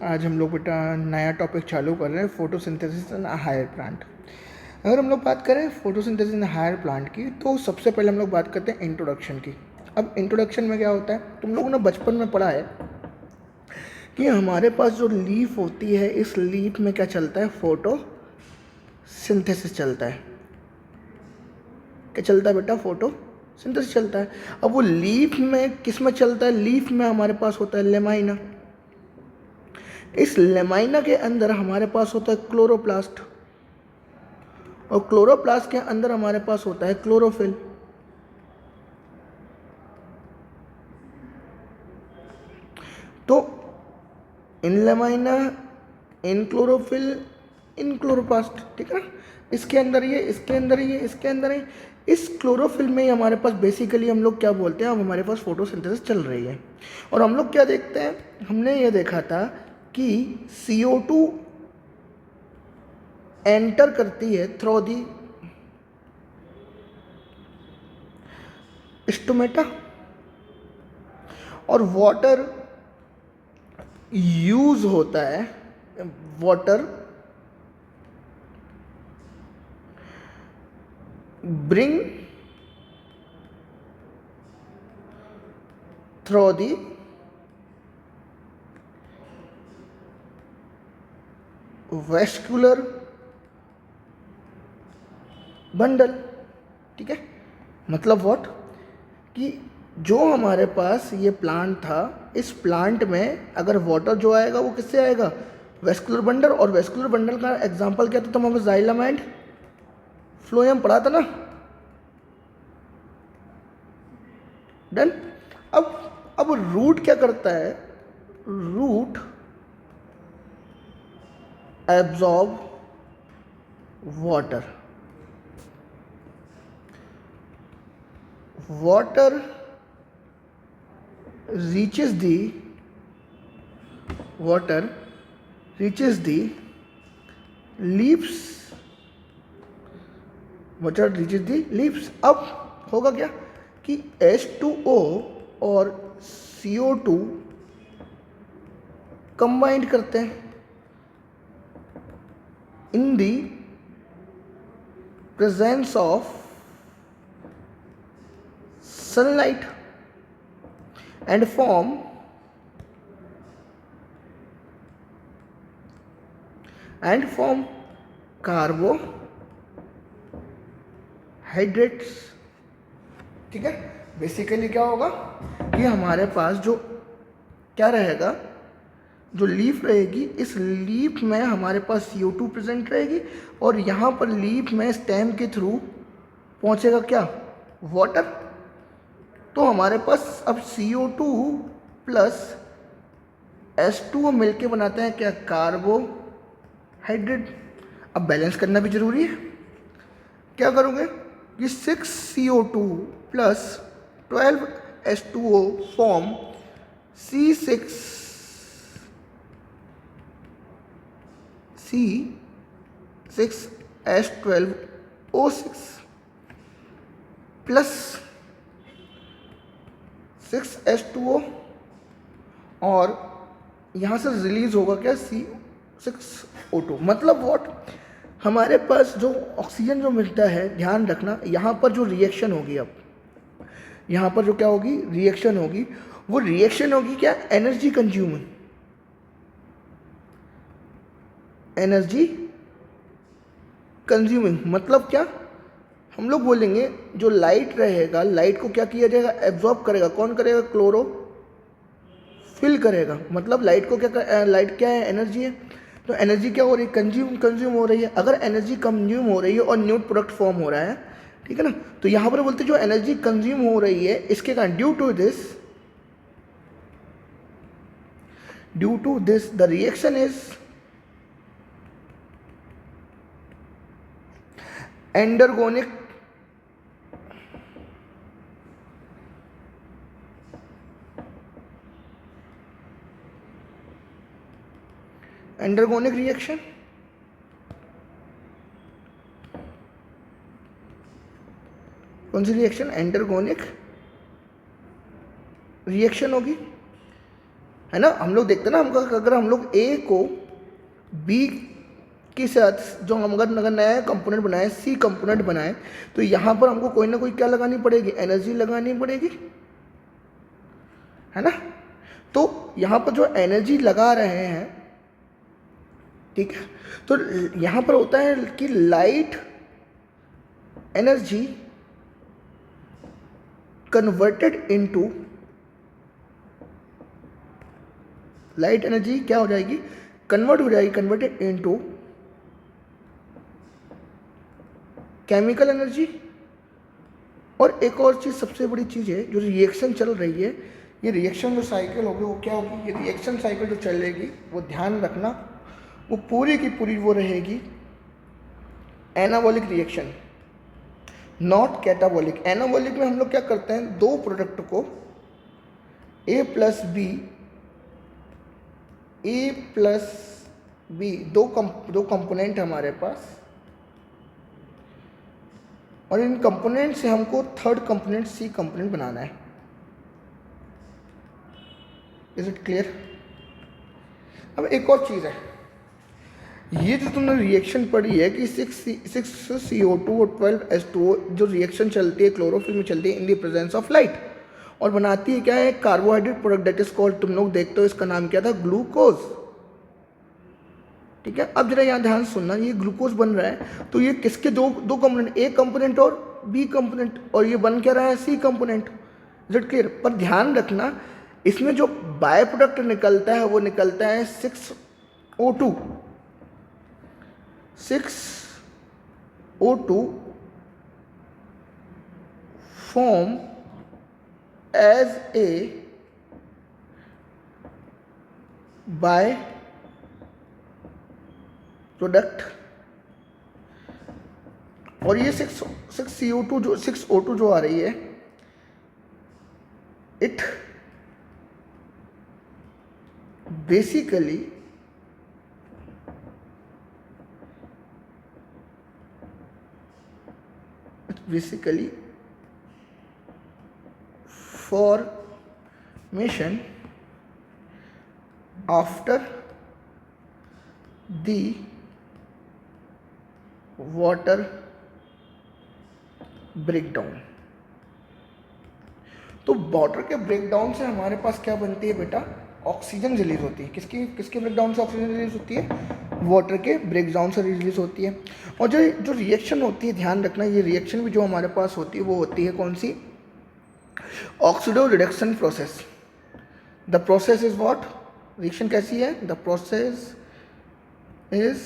आज हम लोग बेटा नया टॉपिक चालू कर रहे हैं, फोटोसिंथेसिस इन हायर प्लांट। अगर हम लोग बात करें फोटोसिंथेसिस इन हायर प्लांट की, तो सबसे पहले हम लोग बात करते हैं इंट्रोडक्शन की। अब इंट्रोडक्शन में क्या होता है, तुम लोगों ने बचपन में पढ़ा है कि हमारे पास जो लीफ होती है, इस लीफ में क्या चलता है, फोटोसिंथेसिस चलता है। क्या चलता है बेटा, फोटोसिंथेसिस चलता है। अब वो लीफ में किस में चलता है, लीफ में हमारे पास होता है लेमाइना। इस लेमाइना के अंदर हमारे पास होता है क्लोरोप्लास्ट, और क्लोरोप्लास्ट के अंदर हमारे पास होता है क्लोरोफिल। तो in lamina, in chlorophyll, in chloroplast, ठीक है ना। इसके अंदर ये, इसके अंदर ये, इसके अंदर ये। इस क्लोरोफिल में ही हमारे पास बेसिकली हम लोग क्या बोलते हैं, अब हमारे पास फोटोसिंथेसिस चल रही है। और हम लोग क्या देखते हैं, हमने ये देखा था कि CO2 एंटर करती है थ्रू दी स्टोमेटा, और वाटर यूज होता है, water bring through the vascular bundle, ठीक है। मतलब व्हाट, कि जो हमारे पास ये प्लांट था, इस प्लांट में अगर वाटर जो आएगा वो किससे आएगा, वेस्कुलर बंडल। और वेस्कुलर बंडल का एग्जांपल क्या था, तो हमें जाइलम एंड फ्लोएम पढ़ा था ना। डन। अब रूट क्या करता है, root absorb water, water reaches the water reaches the leaves, water reaches the leaves। अब होगा क्या कि H2O और CO2 कंबाइंड करते हैं in the presence of sunlight and form carbohydrates, ठीक है। बेसिकली क्या होगा कि हमारे पास जो क्या रहेगा, जो लीफ रहेगी, इस लीफ में हमारे पास CO2 प्रेजेंट रहेगी, और यहाँ पर लीफ में स्टेम के थ्रू पहुँचेगा क्या, वाटर। तो हमारे पास अब CO2 प्लस H2O मिलके बनाते हैं क्या, कार्बोहाइड्रेट। अब बैलेंस करना भी जरूरी है। क्या करोगे कि 6CO2 plus 12H2O form C6H12O6 plus 6H2O, और यहाँ से रिलीज होगा क्या, C6O2। मतलब व्हाट, हमारे पास जो ऑक्सीजन जो मिलता है, ध्यान रखना यहाँ पर जो रिएक्शन होगी, अब यहाँ पर जो क्या होगी, रिएक्शन होगी, वो रिएक्शन होगी क्या, एनर्जी कंज्यूमिंग, एनर्जी कंज्यूमिंग। मतलब क्या, हम लोग बोलेंगे जो लाइट रहेगा, लाइट को क्या किया जाएगा, एब्जॉर्ब करेगा। कौन करेगा, क्लोरोफिल करेगा। मतलब लाइट को क्या, लाइट क्या है, एनर्जी है। तो एनर्जी क्या हो रही है, कंज्यूम हो रही है। अगर एनर्जी कंज्यूम हो रही है और न्यू प्रोडक्ट फॉर्म हो रहा है, ठीक है ना, तो यहाँ पर बोलते जो एनर्जी कंज्यूम हो रही है, इसके कारण due to this the reaction is endergonic reaction. कौन सी रिएक्शन, एंडरगोनिक रिएक्शन होगी, है ना। हम लोग देखते हैं ना, हम अगर हम लोग ए को बी के साथ जो हम अगर नया कंपोनेंट बनाए, सी कंपोनेंट बनाए, तो यहाँ पर हमको कोई ना कोई क्या लगानी पड़ेगी, एनर्जी लगानी पड़ेगी, है ना। तो यहाँ पर जो एनर्जी लगा रहे हैं, ठीक है, तो यहाँ पर होता है कि light energy converted into, light energy क्या हो जाएगी, कन्वर्ट हो जाएगी, कन्वर्टेड इनटू केमिकल एनर्जी। और एक और चीज़, सबसे बड़ी चीज़ है, जो रिएक्शन चल रही है, ये रिएक्शन जो साइकिल होगी वो क्या होगी, ये रिएक्शन साइकिल जो चलेगी वो ध्यान रखना, वो पूरी की पूरी वो रहेगी anabolic reaction, not catabolic. Anabolic में हम लोग क्या करते हैं, दो प्रोडक्ट को ए प्लस बी दो कंपोनेंट हमारे पास, और इन कंपोनेंट से हमको थर्ड कंपोनेंट सी कंपोनेंट बनाना है। Is it clear. अब एक और चीज़ है, ये जो तुमने रिएक्शन पढ़ी है कि 6 CO2 और 12 H2O जो रिएक्शन चलती है क्लोरोफिल में चलती है in the presence of light, और बनाती है क्या है, carbohydrate product that is called, तुम लोग देखते हो इसका नाम क्या था, ग्लूकोज। ठीक है, अब जरा यहाँ ध्यान सुनना, ये ग्लूकोज बन रहा है, तो ये किसके दो कंपोनेंट, ए कंपोनेंट और बी कंपोनेंट, और ये बन क्या रहा है, सी कंपोनेंट। Is it clear. पर ध्यान रखना, इसमें जो बाय प्रोडक्ट निकलता है वो निकलता है 6O2 form as a byproduct, और ये 6O2 जो आ रही है, it basically formation after the water breakdown। तो वाटर के ब्रेकडाउन से हमारे पास क्या बनती है बेटा, ऑक्सीजन रिलीज होती है। किसके ब्रेकडाउन से ऑक्सीजन रिलीज होती है, वाटर के ब्रेकडाउन से रिलीज होती है। और जो रिएक्शन होती है, ध्यान रखना, ये रिएक्शन भी जो हमारे पास होती है वो होती है कौन सी, oxido reduction process. The process is what, reaction कैसी है, the process is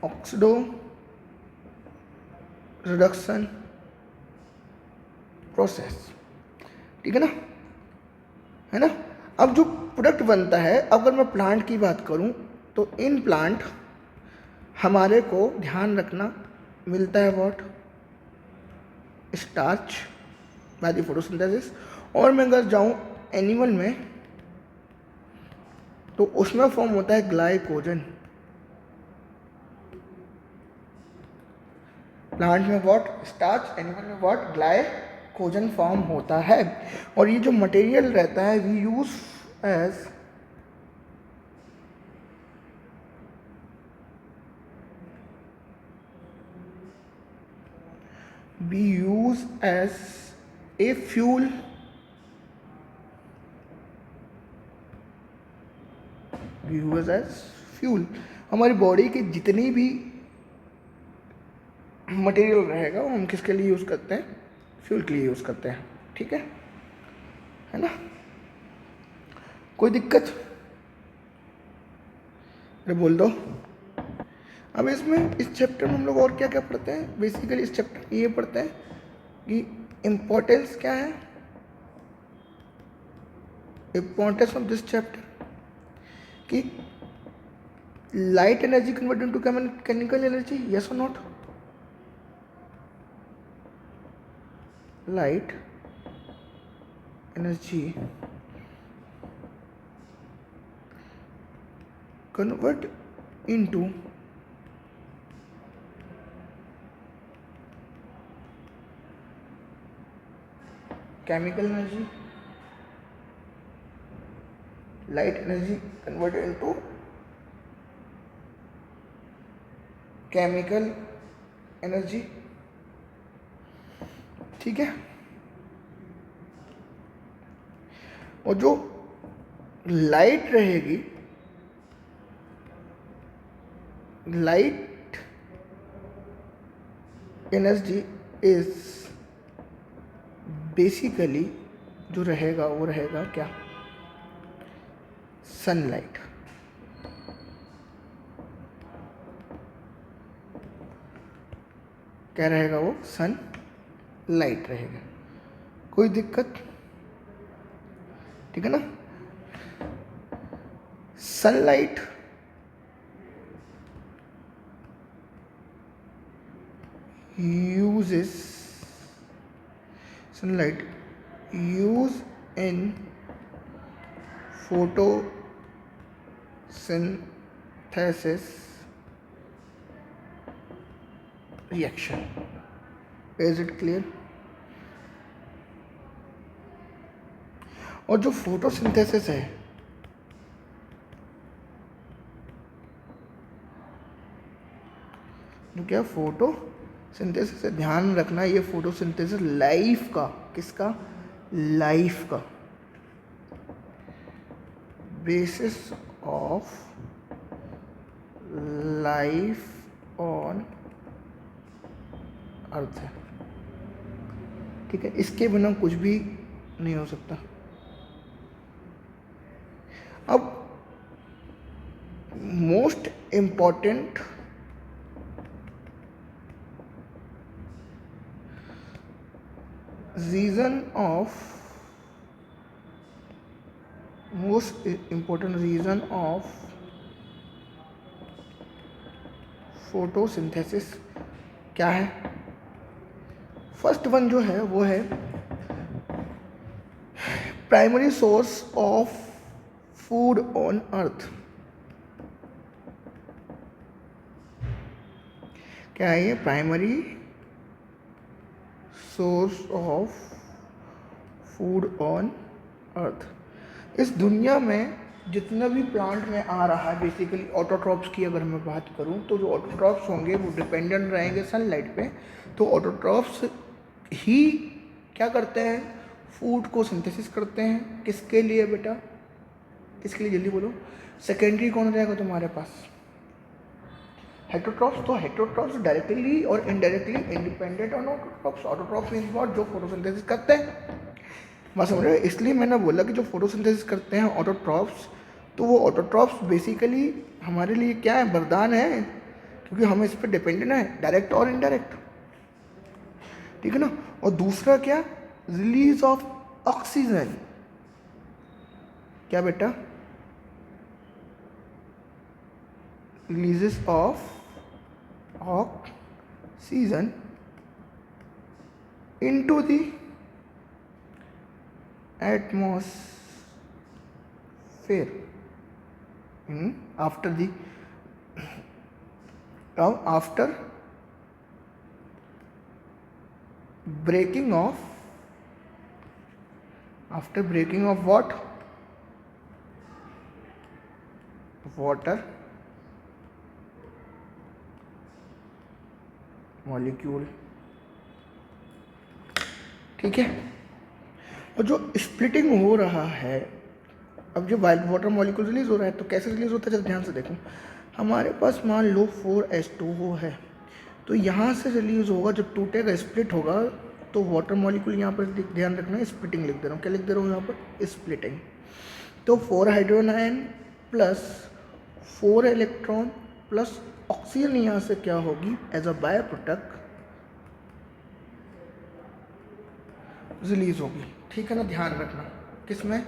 oxido reduction process. ठीक है ना, है ना। अब जो प्रोडक्ट बनता है, अगर मैं प्लांट की बात करूं, तो इन प्लांट हमारे को ध्यान रखना मिलता है what, starch by the photosynthesis. और मैं अगर जाऊं एनिमल में, तो उसमें फॉर्म होता है ग्लाइकोजन। प्लांट में व्हाट, स्टार्च, एनिमल में व्हाट, ग्लाइकोजन फॉर्म होता है। और ये जो मटेरियल रहता है, we use as a fuel, हमारी बॉडी की जितनी भी मटेरियल रहेगा वो हम किसके लिए यूज़ करते हैं, फ्यूल के लिए यूज़ करते हैं। ठीक है ना। कोई दिक्कत, अरे बोल दो। अब इसमें इस चैप्टर में हम लोग और क्या क्या पढ़ते हैं, बेसिकली इस चैप्टर में ये पढ़ते हैं कि इम्पोर्टेंस क्या है, इम्पोर्टेंस ऑफ दिस चैप्टर, कि light energy convert into chemical energy, yes और not. Light energy convert into chemical energy, light energy converted into chemical energy, ठीक है। और जो लाइट रहेगी, लाइट एनर्जी इज बेसिकली जो रहेगा वो रहेगा क्या, सनलाइट। क्या रहेगा वो, सन लाइट रहेगा। कोई दिक्कत, ठीक है ना। Sunlight uses sunlight use in photosynthesis reaction. Is it clear? और जो फोटोसिंथेसिस है, जो क्या फोटोसिंथेसिस है, ध्यान रखना ये फोटोसिंथेसिस लाइफ का, किसका, लाइफ का, basis of life on earth है, ठीक है। इसके बिना कुछ भी नहीं हो सकता। अब most important reason of photosynthesis क्या है। फर्स्ट वन जो है वो है primary source of food on earth. क्या है ये, primary source of food on earth. इस दुनिया में जितना भी प्लांट में आ रहा है, बेसिकली ऑटोट्रॉप्स की अगर मैं बात करूं तो जो ऑटोट्रॉप्स होंगे वो डिपेंडेंट रहेंगे सनलाइट पे। तो ऑटोट्रॉप्स ही क्या करते हैं, फूड को सिंथेसिस करते हैं। किसके लिए बेटा, किसके लिए, जल्दी बोलो। सेकेंडरी कौन रहेगा तुम्हारे पास, हेटरोट्रॉप्स। तो हेटरोट्रॉप्स डायरेक्टली और indirectly independent on autotrophs. Autotrophs means what, जो फोटोसिंथेसिस करते हैं, बात समझ रहे हो। इसलिए मैंने बोला कि जो फोटोसिंथेसिस करते हैं ऑटोट्रॉप्स, तो वो ऑटोट्रॉप्स बेसिकली हमारे लिए क्या है, वरदान है, क्योंकि हम इस पर डिपेंडेंट है, डायरेक्ट और इनडायरेक्ट, ठीक है ना। और दूसरा क्या, रिलीज ऑफ ऑक्सीजन। क्या बेटा, releases of oxygen into the atmosphere after breaking of what, water molecule, ठीक है। और जो स्प्लिटिंग हो रहा है, अब जो वाटर मॉलिक्यूल रिलीज हो रहा है, तो कैसे रिलीज होता है, जब ध्यान से देखो। हमारे पास मान लो 4H2O है, तो यहाँ से रिलीज होगा, जब टूटेगा, स्प्लिट होगा, तो वाटर मॉलिक्यूल यहाँ पर ध्यान रखना है, स्प्लिटिंग लिख दे रहा हूँ। क्या लिख दे रहा हूँ यहाँ पर, स्प्लिटिंग। तो 4 hydrogen ion plus 4 electron plus oxygen यहाँ से क्या होगी, as a byproduct release होगी, ठीक है ना। ध्यान रखना किसमें,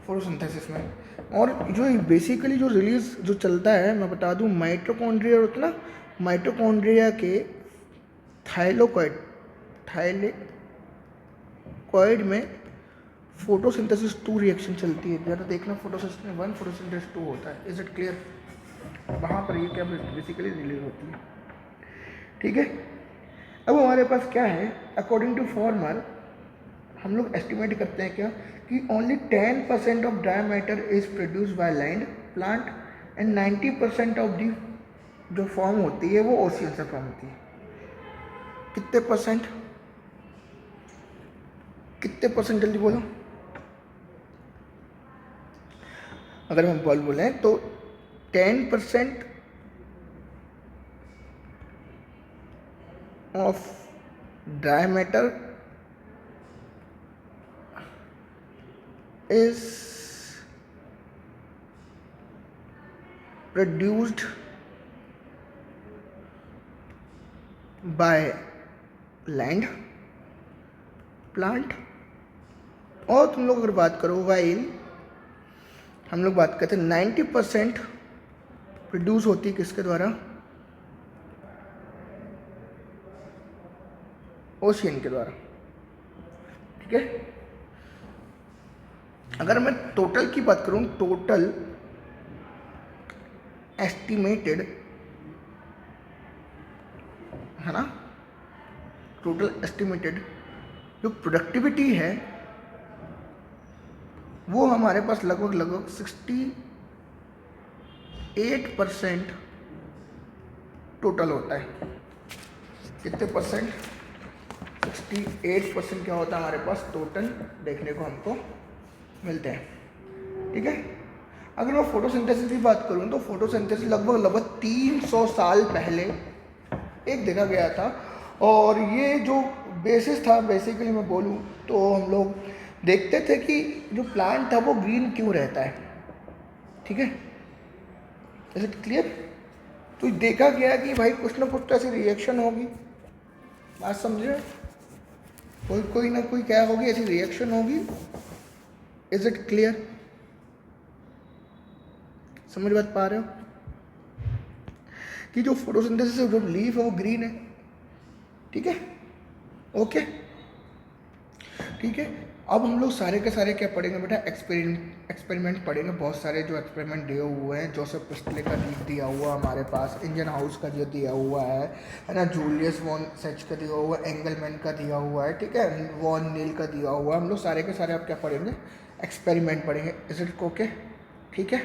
फोटोसिंथेसिस में। और जो बेसिकली जो रिलीज जो चलता है, मैं बता दूं, माइटोकॉन्ड्रिया होता है ना, माइटोकॉन्ड्रिया के थाइलेकॉइड में फोटोसिंथेसिस 2 रिएक्शन चलती है। ज़रा देखना, फोटोसिंथेसिस 1, फोटोसिंथेसिस 2 होता है। इज इट क्लियर, वहाँ पर ये क्या बेसिकली रिलीज होती है, ठीक है। अब हमारे पास क्या है, अकॉर्डिंग टू फॉर्मर हम लोग एस्टिमेट करते हैं क्या, कि only 10% of dry matter is produce by land plant and 90% of the जो फॉर्म होती है वो ओशियन से फॉर्म होती है। कितने परसेंट, कितने परसेंट, जल्दी बोलो। अगर हम बोलें तो 10% of dry matter is produced by land plant। और तुम लोग अगर बात करो वाइल हम लोग बात करते हैं 90% प्रोड्यूस होती है किसके द्वारा, ओशियन के द्वारा। ठीक है, अगर मैं टोटल की बात करूं, टोटल एस्टिमेटेड है ना, टोटल एस्टिमेटेड जो प्रोडक्टिविटी है वो हमारे पास लगभग 68% टोटल होता है। कितने परसेंट, 68% क्या होता है हमारे पास टोटल देखने को हमको मिलते हैं। ठीक है, अगर मैं फोटोसिंथेसिस की बात करूं तो फोटोसिंथेसिस लगभग 300 साल पहले एक देखा गया था, और ये जो बेसिस था बेसिकली मैं बोलूं तो हम लोग देखते थे कि जो प्लांट था वो ग्रीन क्यों रहता है। ठीक है, इज इट क्लियर। तो देखा गया कि भाई कुछ ना कुछ तो ऐसी रिएक्शन होगी, बात समझे, कोई ना कोई क्या होगी, ऐसी रिएक्शन होगी। इज इट क्लियर, समझ बात पा रहे हो कि जो फोटोसिंथेसिस है, जो लीफ है वो ग्रीन है। ठीक है, ओके, ठीक है। अब हम लोग सारे के सारे क्या पढ़ेंगे बेटा, एक्सपेरिमेंट पढ़ेंगे। बहुत सारे जो एक्सपेरिमेंट दिए हुए हैं, जोसेफ प्रिस्टले का दिया हुआ हमारे पास, इंजन हाउस का जो दिया हुआ है ना, जूलियस वॉन सेच का दिया हुआ, एंगलमैन का दिया हुआ है, ठीक है, वॉन नील का दिया हुआ है। हम लोग सारे के सारे आप क्या पढ़ेंगे, एक्सपेरिमेंट पढ़ेंगे। इज इट ओके, ठीक है।